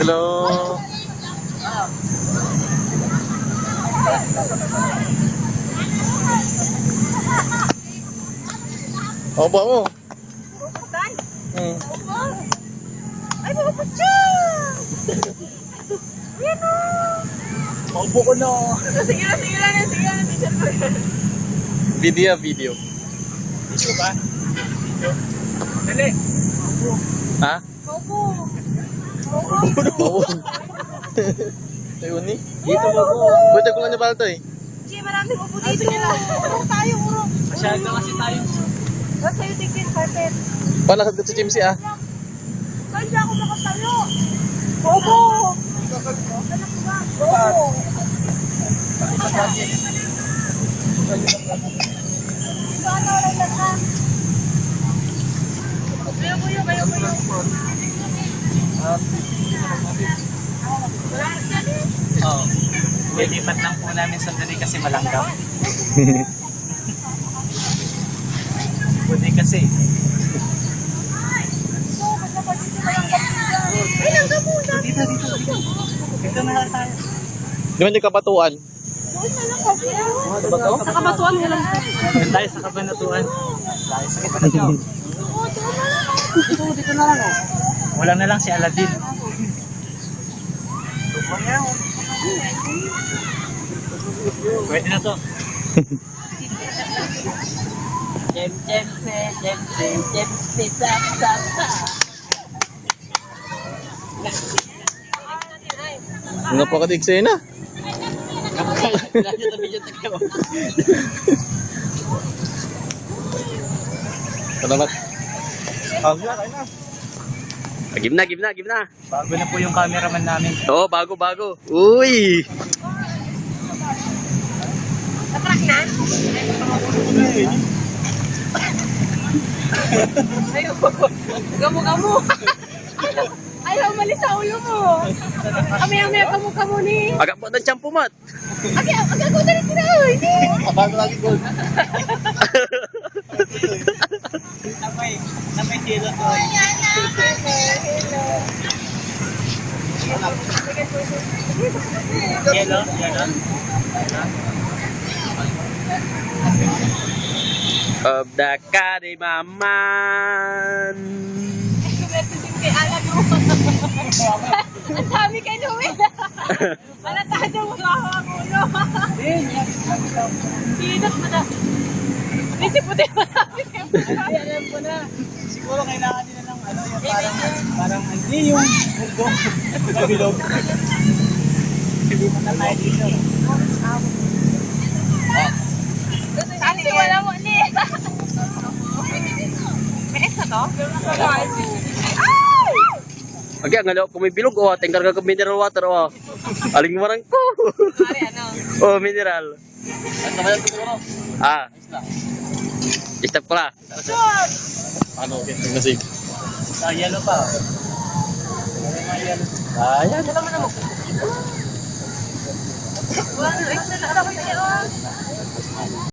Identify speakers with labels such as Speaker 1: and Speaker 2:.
Speaker 1: Hello. Opo mo.
Speaker 2: Ay, mabukot siya! Ayan o!
Speaker 3: Paupo ko na.
Speaker 2: Sige lang, sige lang. Sige lang, teacher ko yan.
Speaker 1: Video, video.
Speaker 3: Ito ba? Ito. Dali.
Speaker 1: Ha?
Speaker 2: Opo.
Speaker 1: Oo. Ayun ni.
Speaker 3: Dito ba po?
Speaker 1: Buti ko lang niya pala ito eh.
Speaker 2: Che, maraming upo dito. Urong tayo, urong.
Speaker 3: Masyado kasi tayo.
Speaker 2: Ba't sa'yo tigil, carpet?
Speaker 1: Palakad ka sa Chimsi ah.
Speaker 2: Kaya ako makatayo. Opo. Anak ko ba? Opo. Ito ano, oras lang ka? Kayo ko yun, kayo ko yun. Wala ka dyan eh.
Speaker 3: Oo. Lilipat lang po namin sandali kasi malanggam. Pwede kasi.
Speaker 2: Ay, langgam mo.
Speaker 3: Dito. Dito na lang tayo.
Speaker 1: Di ba hindi kabatuan?
Speaker 2: Doon na lang kasi.
Speaker 3: Ba to?
Speaker 2: Sa kabatuan mo lang.
Speaker 3: Doon tayo sa Kabanatuan. Tayo sa Kabanatuan.
Speaker 2: Oo, doon na lang.
Speaker 3: Dito na lang. Wala na lang si Aladdin. Pwede na to.
Speaker 1: Napakadig sa'yo na. Salamat.
Speaker 4: Give na.
Speaker 3: Bago na po yung cameraman namin.
Speaker 4: Oo, bago. Uy!
Speaker 2: Natrack na? Ayaw. Gamo. Ayaw, umalis sa ulo mo. Kami kamo ni.
Speaker 4: Agak po ng tiyampo mat.
Speaker 2: Agak ko dali sila. Hindi.
Speaker 1: Bago lagi gold.
Speaker 3: Namay silo to. Yellow.
Speaker 4: Of the Kadimaman.
Speaker 2: Kay alam mo. Ang dami kay Noel. Malatado mo ang ulo. Sinot mo na. Hindi puti mo sabi kayo. Alam mo na.
Speaker 3: Siguro kailangan nila ng ano, yung parang hindi yung mundo. Bilog. Hindi mo na tayo dito.
Speaker 2: Kasi wala mo ni. May isa to? Ay!
Speaker 4: Agi, ang ano, kung may bilog, tingkar ka mineral water, aling marang ko.
Speaker 2: Mari ano?
Speaker 4: Mineral.
Speaker 1: Ano ba yan siguro?
Speaker 4: Stop ko lang.
Speaker 1: Ano, okay. Tingnan
Speaker 3: Yellow pa.
Speaker 1: Ayan.
Speaker 2: Wala na.